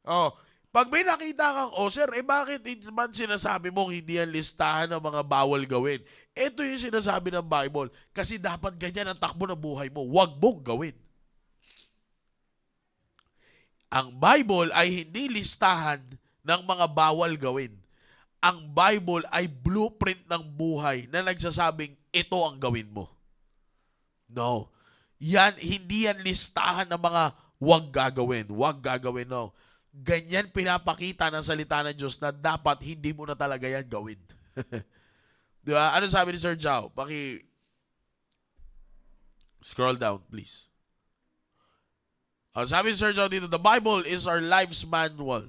Oh, pag may nakita kang, oh sir, bakit man sinasabi mong hindi yan listahan ng mga bawal gawin? Ito yung sinasabi ng Bible. Kasi dapat ganyan ang takbo ng buhay mo. Huwag mong gawin. Ang Bible ay hindi listahan ng mga bawal gawin. Ang Bible ay blueprint ng buhay na nagsasabing ito ang gawin mo. No. Hindi yan listahan ng mga wag gagawin. Wag gagawin, no. Ganyan pinapakita ng salita ng Diyos na dapat hindi mo na talaga yan gawin. Di ba? Ano sabi ni Sir Jao? Scroll down, please. Sabi ni Sir Jao dito, the Bible is our life's manual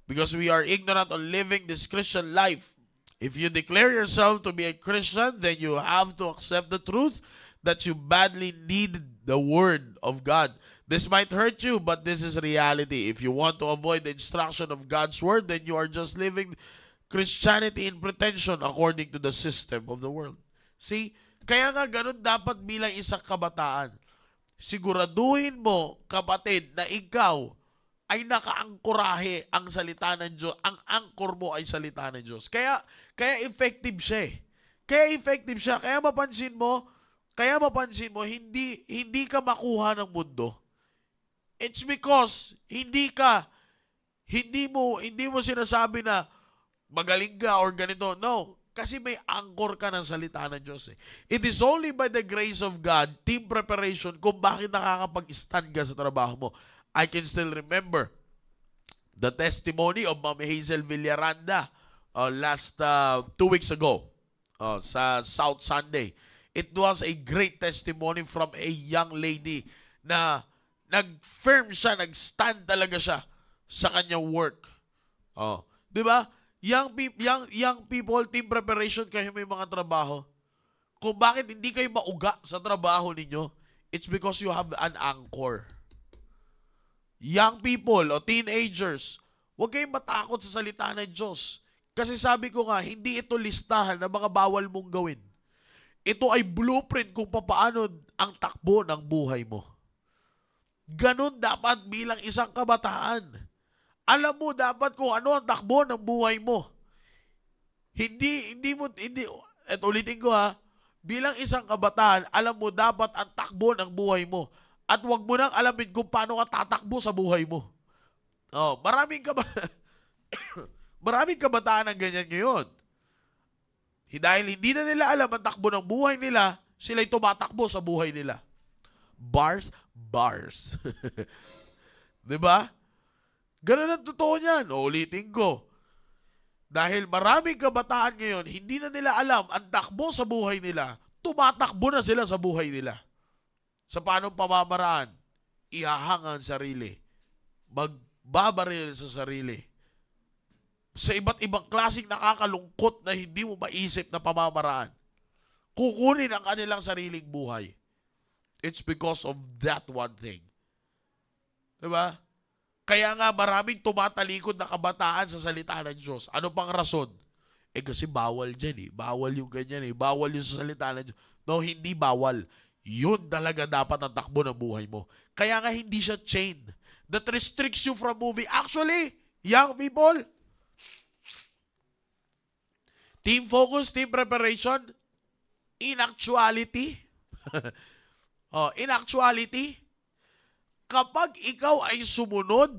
because we are ignorant on living this Christian life. If you declare yourself to be a Christian, then you have to accept the truth that you badly need the Word of God. This might hurt you, but this is reality. If you want to avoid the instruction of God's Word, then you are just living Christianity in pretension according to the system of the world. See? Kaya nga ganun dapat bilang isang kabataan. Siguraduhin mo, kapatid, na ikaw ay nakaangkorahe ang salita ng Diyos. Ang anchor mo ay salita ng Diyos. Kaya effective siya eh. Kaya mapansin mo, hindi ka makuha ng mundo. It's because hindi ka Hindi mo sinasabi na magaling ka or ganito. No. Kasi may anchor ka ng salita ng Diyos eh. It is only by the grace of God, team preparation, kung bakit nakakapag-stand ka sa trabaho mo. I can still remember the testimony of Ma'am Hazel Villaranda last 2 weeks ago sa South Sunday. It was a great testimony from a young lady na nag-firm siya, nag-stand talaga siya sa kanyang work. Oh, 'di ba? Young people, team preparation kayo may mga trabaho. Kung bakit hindi kayo mauga sa trabaho ninyo, it's because you have an anchor. Young people o teenagers, huwag kayong matakot sa salita ng Diyos. Kasi sabi ko nga, hindi ito listahan na mga bawal mong gawin. Ito ay blueprint kung paano ang takbo ng buhay mo. Ganun dapat bilang isang kabataan. Alam mo dapat kung ano ang takbo ng buhay mo. Hindi, eto ulitin ko ha, bilang isang kabataan, alam mo dapat ang takbo ng buhay mo. At wag mo nang alamin kung paano ka tatakbo sa buhay mo. Oh, maraming kabataan ang ganyan ngayon. Dahil hindi na nila alam ang takbo ng buhay nila, sila'y tumatakbo sa buhay nila. Bars. 'Di ba? Ganun ang totoo niyan. Ulitin ko. Dahil maraming kabataan ngayon, hindi na nila alam ang takbo sa buhay nila, tumatakbo na sila sa buhay nila. Sa paanong pamamaraan? Ihahanga ang sarili. Magbabaril sa sarili. Sa iba't ibang klaseng nakakalungkot na hindi mo maisip na pamamaraan. Kukunin ang kanilang sariling buhay. It's because of that one thing. Diba? Kaya nga maraming tumatalikod na kabataan sa salita ng Diyos. Ano pang rason? Kasi bawal dyan eh. Bawal yung ganyan eh. Bawal yung sa salita ng Diyos. No, hindi bawal. Yun talaga dapat ang takbo ng buhay mo. Kaya nga hindi siya chain that restricts you from moving. Actually, young people, team focus, team preparation, in actuality, kapag ikaw ay sumunod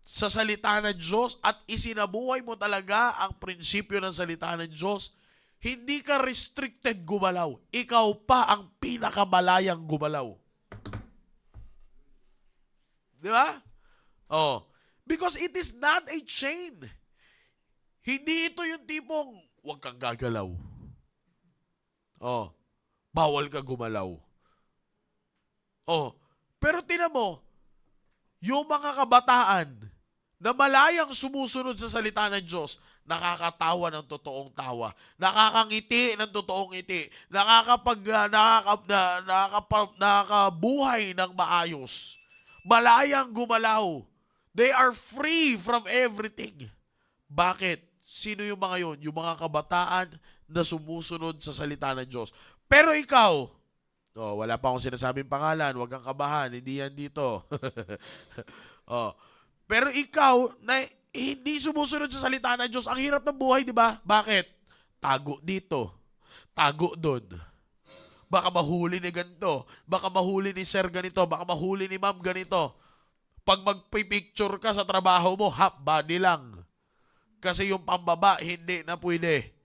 sa salita ng Diyos at isinabuhay mo talaga ang prinsipyo ng salita ng Diyos, hindi ka restricted gumalaw. Ikaw pa ang pinakamalayang gumalaw. Di ba? Oh. Because it is not a chain. Hindi ito yung tipong, huwag kang gagalaw. Oh. Bawal ka gumalaw. Oh. Pero tinan mo, yung mga kabataan na malayang sumusunod sa salita ng Diyos, nakakatawa ng totoong tawa, nakakangiti ng totoong ngiti, nakakabuhay ng maayos, malayang gumalaw. They are free from everything. Bakit? Sino yung mga yon? Yung mga kabataan na sumusunod sa salita ng Diyos. Pero ikaw, wala pa akong sinasabing pangalan, huwag kang kabahan, hindi yan dito. Pero ikaw, na hindi sumusunod sa salita ng Diyos, ang hirap ng buhay, di ba? Bakit? Tago dito, tago doon. Baka mahuli ni ganito, baka mahuli ni sir ganito, baka mahuli ni ma'am ganito. Pag magpipicture ka sa trabaho mo, half body lang. Kasi yung pambaba, hindi na pwede.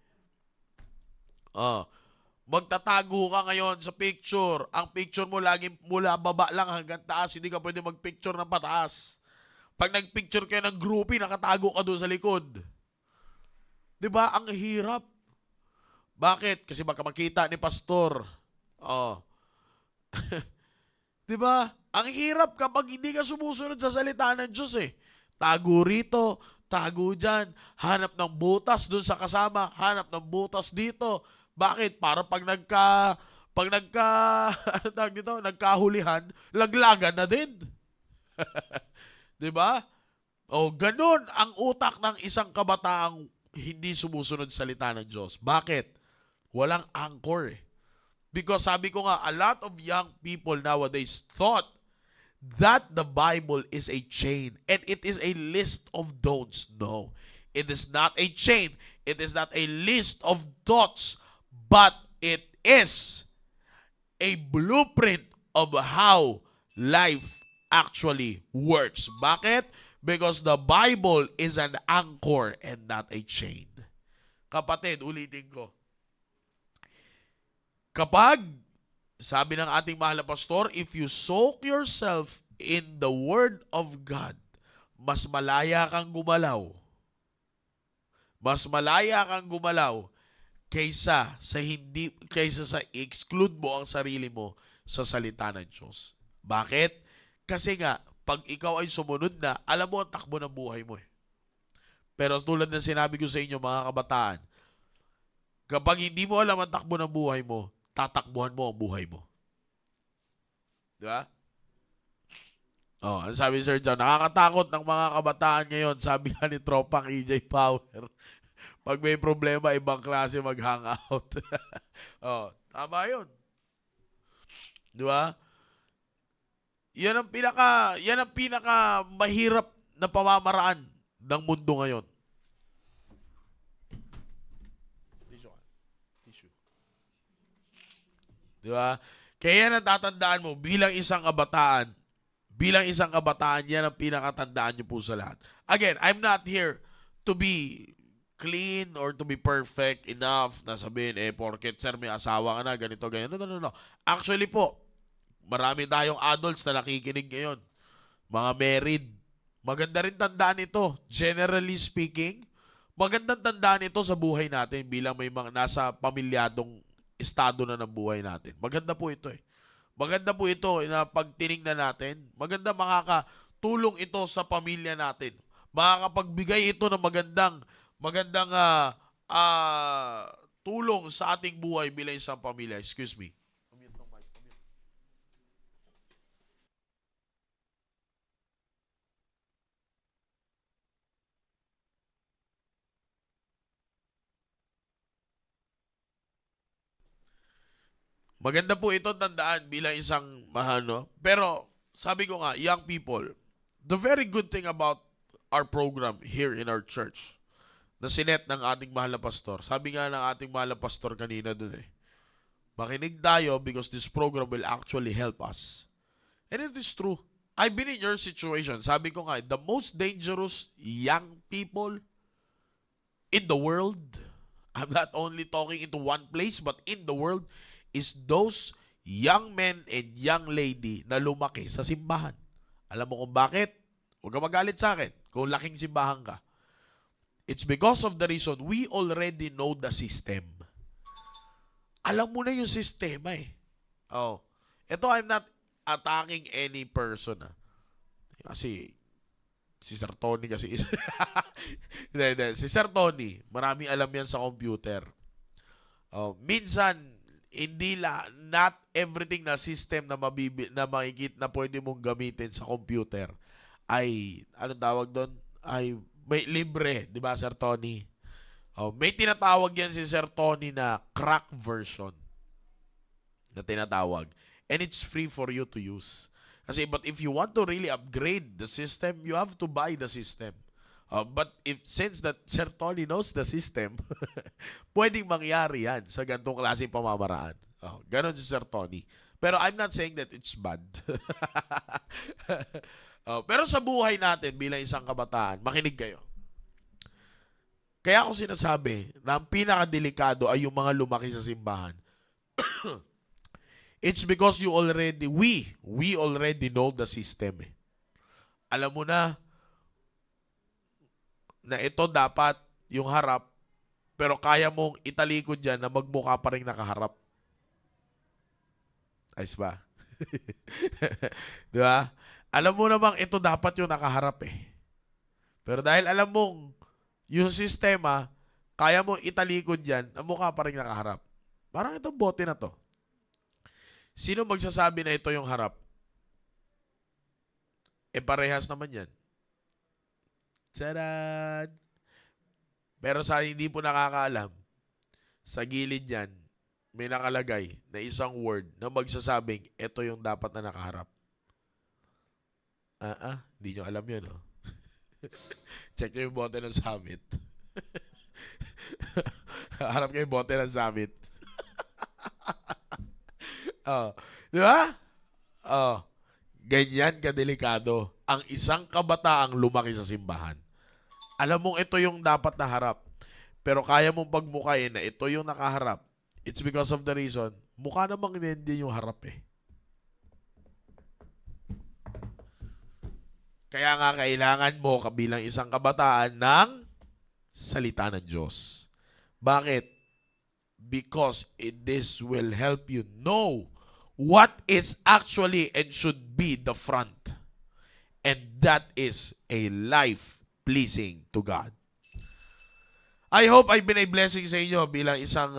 Magtatago ka ngayon sa picture. Ang picture mo laging mula baba lang hanggang taas. Hindi ka pwede magpicture ng pataas. Pag nagpicture kayo ng groupie, nakatago ka doon sa likod. Diba? Ang hirap. Bakit? Kasi baka makita ni pastor. Diba? Ang hirap kapag hindi ka sumusunod sa salita ng Diyos eh. Tago rito, tago dyan. Hanap ng butas doon sa kasama. Hanap ng butas dito. Bakit? Para pag nagkahulihan, laglagan na din. 'Di ba? Ganun ang utak ng isang kabataang hindi sumusunod sa salita ng Diyos. Bakit? Walang anchor eh. Because sabi ko nga, a lot of young people nowadays thought that the Bible is a chain and it is a list of don'ts. No. It is not a chain. It is not a list of thoughts. But it is a blueprint of how life actually works. Bakit? Because the Bible is an anchor and not a chain. Kapatid, ulitin ko. Kapag, sabi ng ating mahal na pastor, if you soak yourself in the Word of God, mas malaya kang gumalaw. Mas malaya kang gumalaw kaysa sa exclude mo ang sarili mo sa salita ng Diyos. Bakit? Kasi nga, pag ikaw ay sumunod na, alam mo ang takbo ng buhay mo eh. Pero tulad ng sinabi ko sa inyo mga kabataan, kapag hindi mo alam ang takbo ng buhay mo, tatakbuhan mo ang buhay mo. Di ba? Oh, ang sabi ni Sir John, nakakatakot ng mga kabataan ngayon, sabi nga ni Tropang EJ Power. Pag may problema, ibang klase mag-hangout. Oh, tama yun. Di ba? Yan ang pinaka mahirap na pamamaraan ng mundo ngayon. Tissue. Di ba? Kaya natatandaan mo, bilang isang kabataan, yan ang pinakatandaan nyo po sa lahat. Again, I'm not here to be clean or to be perfect enough na sabihin, porket sir may asawa ka na, ganito, ganyan. No. Actually po, marami tayong adults na nakikinig ngayon. Mga married. Maganda rin tandaan ito. Generally speaking, magandang tandaan ito sa buhay natin bilang may mga nasa pamilyadong estado na ng buhay natin. Maganda po ito eh. Maganda po ito na pag tinignan natin, maganda makakatulong ito sa pamilya natin. Makakapagbigay ito ng magandang tulong sa ating buhay bilang isang pamilya. Excuse me. Maganda po ito tandaan bilang isang mahano. Pero sabi ko nga, young people, the very good thing about our program here in our church na sinet ng ating mahal na pastor. Sabi nga ng ating mahal na pastor kanina dun makinig tayo because this program will actually help us. And it is true. I've been in your situation. Sabi ko nga, the most dangerous young people in the world, I'm not only talking into one place, but in the world, is those young men and young lady na lumaki sa simbahan. Alam mo kung bakit? Huwag ka magalit sa akin kung laking simbahan ka. It's because of the reason we already know the system. Alam mo na yung sistema eh. Oh. Ito, I'm not attacking any person. Kasi, si Sir Tony kasi. Hindi. Si Sir Tony, maraming alam yan sa computer. Oh, minsan, not everything na system na makikita na pwede mong gamitin sa computer ay, anong tawag doon? Ay, may libre, di ba, Sir Tony? Oh, may tinatawag yan si Sir Tony na crack version na tinatawag. And it's free for you to use. Kasi, but if you want to really upgrade the system, you have to buy the system. But since that Sir Tony knows the system, pwedeng mangyari yan sa ganitong klaseng pamamaraan. Ganon si Sir Tony. Pero I'm not saying that it's bad. Pero sa buhay natin bilang isang kabataan, makinig kayo. Kaya ako sinasabi na ang pinakadelikado ay yung mga lumaki sa simbahan. It's because we already know the system. Alam mo na ito dapat yung harap, pero kaya mong italikod dyan na magmukha pa rin nakaharap. Ayos ba? Di ba? Alam mo namang ito dapat yung nakaharap eh. Pero dahil alam mong yung sistema, kaya mong italikod dyan na mukha pa rin nakaharap. Parang itong bote na to. Sino magsasabi na ito yung harap? Parehas naman yan. Tadaan! Pero sa hindi po nakakaalam, sa gilid yan, may nakalagay na isang word na magsasabing, ito yung dapat na nakaharap. Hindi nyo alam yun, oh. Check nyo yung bote ng summit. Harap kayo yung bote ng summit. Di ba? Ganyan kadelikado ang isang kabataang lumaki sa simbahan. Alam mong ito yung dapat na harap. Pero kaya mong pagmukain na ito yung nakaharap. It's because of the reason, mukha namang hindi yung harap eh. Kaya nga kailangan mo kabilang isang kabataan ng salita ng Diyos. Bakit? Because this will help you know what is actually and should be the front. And that is a life pleasing to God. I hope I've been a blessing sa inyo bilang isang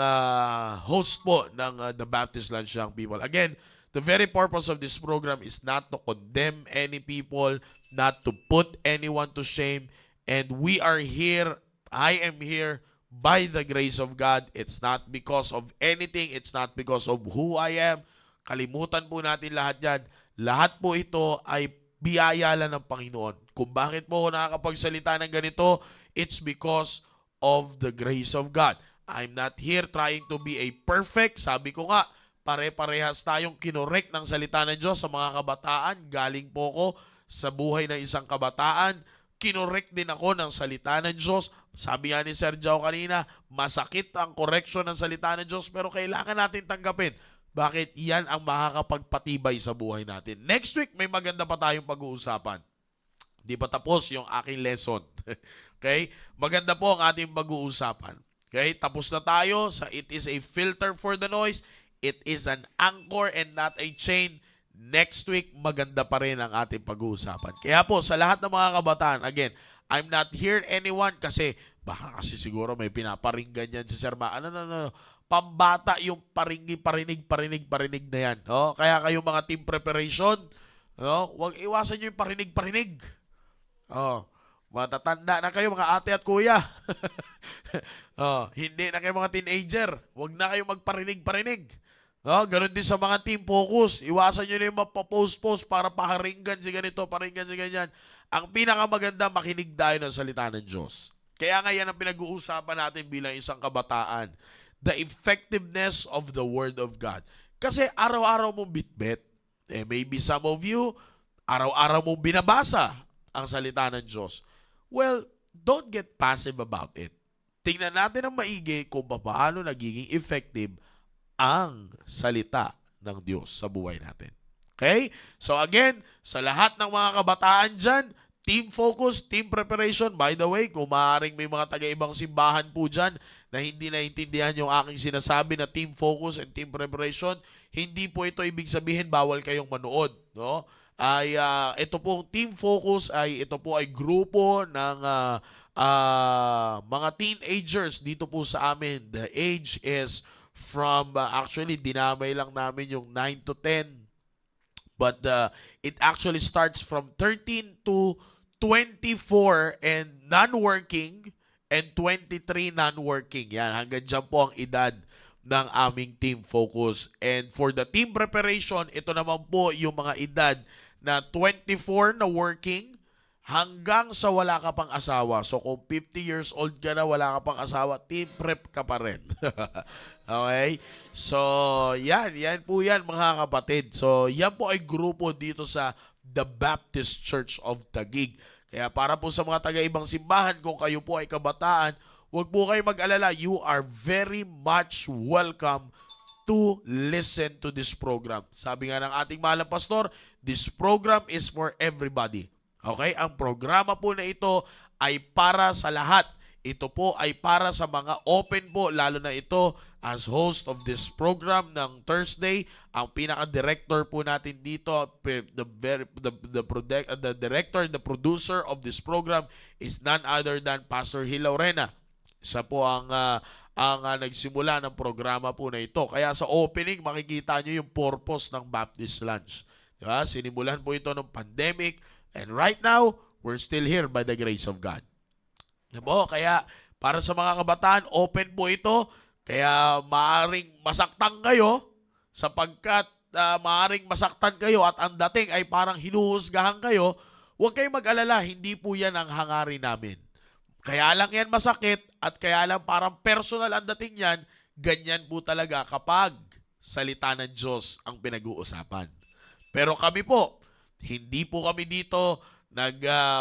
host po ng The Baptist Lunch Young People. Again, the very purpose of this program is not to condemn any people, not to put anyone to shame. And we are here, I am here by the grace of God. It's not because of anything. It's not because of who I am. Kalimutan po natin lahat yan. Lahat po ito ay biyaya lang ng Panginoon. Kung bakit po ako nakakapagsalita ng ganito, it's because of the grace of God. I'm not here trying to be a perfect. Sabi ko nga, pare-parehas tayong kinorek ng salita ng Diyos sa mga kabataan. Galing po ako sa buhay ng isang kabataan. Kinorek din ako ng salita ng Diyos. Sabi nga ni Sir Joe kanina, masakit ang correction ng salita ng Diyos pero kailangan natin tanggapin. Bakit? Yan ang makakapagpatibay sa buhay natin. Next week, may maganda pa tayong pag-uusapan. Di pa tapos yung aking lesson. Okay? Maganda po ang ating pag-uusapan. Okay? Tapos na tayo sa it is a filter for the noise. It is an anchor and not a chain. Next week, maganda pa rin ang ating pag-uusapan. Kaya po, sa lahat ng mga kabataan, again, I'm not here anyone kasi baka kasi siguro may pinaparinggan yan si Sir Ma. Ano. Pambata yung parinig na yan. No? Kaya kayo mga team preparation, no? Huwag iwasan nyo yung parinig. Oh, matatanda na kayo mga ate at kuya. Hindi na kayo mga teenager. Huwag na kayo magparinig. Ganun din sa mga team focus. Iwasan nyo na yung mapapost-post para paharinggan si ganito, paringgan si ganyan. Ang pinakamaganda, makinig tayo ng salita ng Diyos. Kaya nga yan ang pinag-uusapan natin bilang isang kabataan. The effectiveness of the Word of God. Kasi araw-araw mong bitbit. Maybe some of you, araw-araw mong binabasa ang salita ng Diyos. Well, don't get passive about it. Tingnan natin ang maigi kung paano nagiging effective ang salita ng Diyos sa buhay natin. Okay? So again, sa lahat ng mga kabataan dyan, team focus, team preparation. By the way, kung maaaring may mga taga-ibang simbahan po dyan na hindi naintindihan yung aking sinasabi na team focus and team preparation, hindi po ito ibig sabihin bawal kayong manood. No? Ito pong team focus ito po ay grupo ng mga teenagers dito po sa amin. The age is from actually dinamay lang namin yung 9 to 10, but it actually starts from 13 to 24 and non-working and 23 non-working. Yan, hanggang dyan po ang edad ng aming team focus. And for the team preparation, ito naman po yung mga edad na 24 na working hanggang sa wala ka pang asawa. So kung 50 years old ka na, wala ka pang asawa, team prep ka pa rin. Okay? So yan po yan mga kapatid. So yan po ay grupo dito sa The Baptist Church of Taguig. Kaya para po sa mga taga-ibang simbahan, kung kayo po ay kabataan, huwag po kayo mag-alala. You are very much welcome to listen to this program. Sabi nga ng ating mahal na pastor, this program is for everybody. Okay? Ang programa po na ito ay para sa lahat. Ito po ay para sa mga open po, lalo na ito as host of this program ng Thursday. Ang pinaka-director po natin dito, the director, the producer of this program is none other than Pastor Hil Laurena. Siya po ang nagsimula ng programa po na ito. Kaya sa opening, makikita nyo yung purpose ng Baptist Lunch. Diba? Sinimulan po ito ng pandemic. And right now, we're still here by the grace of God. Diba? Kaya para sa mga kabataan, open po ito. Kaya maaring masaktan kayo sapagkat maaring masaktan kayo at ang dating ay parang hinuhusgahan kayo. Huwag kayong mag-alala, hindi po yan ang hangarin namin. Kaya lang yan masakit at kaya lang parang personal ang dating yan, ganyan po talaga kapag salita ng Diyos ang pinag-uusapan. Pero kami po, hindi po kami dito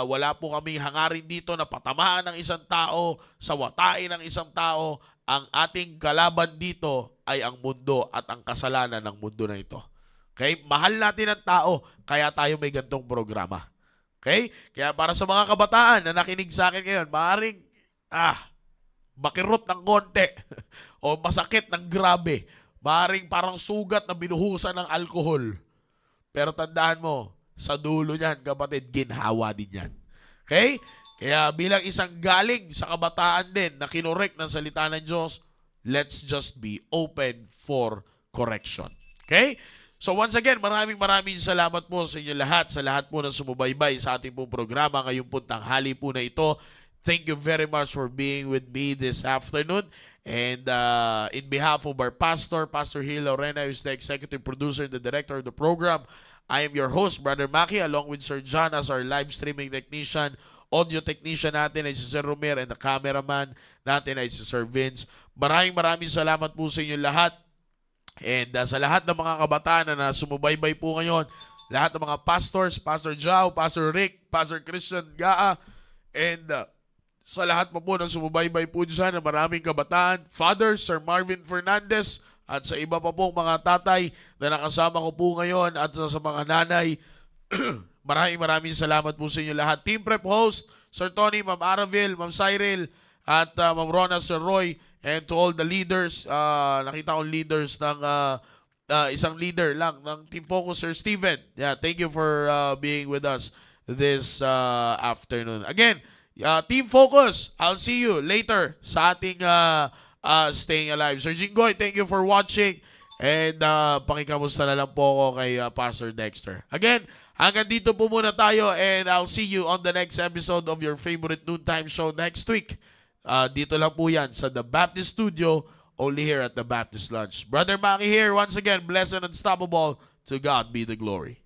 Wala po kami hangarin dito na patamaan ng isang tao, sawatain ng isang tao. Ang ating kalaban dito ay ang mundo at ang kasalanan ng mundo na ito. Okay? Mahal natin ang tao, kaya tayo may gantong programa. Okay? Kaya para sa mga kabataan na nakinig sa akin ngayon, maaaring, makirot ng konti o masakit ng grabe. Maaaring parang sugat na binuhusan ng alkohol. Pero tandaan mo, sa dulo niyan, kapatid, ginhawa din yan. Okay? Kaya bilang isang galing sa kabataan din na kinorek ng salita ng Diyos, let's just be open for correction. Okay? So once again, maraming salamat po sa inyo lahat, sa lahat po na sumubaybay sa ating pong programa ngayong pong tanghali po na ito. Thank you very much for being with me this afternoon. And in behalf of our pastor, Pastor Gil Lorena, who is the executive producer and the director of the program, I am your host, Brother Maki, along with Sir John as our live streaming technician. Audio technician natin ay si Sir Romer and the cameraman natin ay si Sir Vince. Maraming salamat po sa inyo lahat. And sa lahat ng mga kabataan na sumubaybay po ngayon, lahat ng mga pastors, Pastor Jao, Pastor Rick, Pastor Christian Gaa, and sa lahat po ng sumubaybay po dyan na maraming kabataan, Father, Sir Marvin Fernandez, at sa iba pa pong mga tatay na nakasama ko po ngayon at sa mga nanay, maraming salamat po sa inyo lahat. Team Prep host, Sir Tony, Ma'am Araville, Ma'am Cyril, at Ma'am Rona, Sir Roy, and to all the leaders, nakita ko leaders ng isang leader lang ng Team Focus, Sir Steven. Yeah, thank you for being with us this afternoon. Again, Team Focus, I'll see you later sa ating Staying Alive. Sir Jinggoy, thank you for watching. And pakikamusta na lang po ako kay Pastor Dexter. Again, hanggang dito po muna tayo and I'll see you on the next episode of your favorite noontime show next week. Dito lang po yan sa The Baptist Studio, only here at The Baptist Lunch. Brother Maki here, once again, blessed and unstoppable. To God be the glory.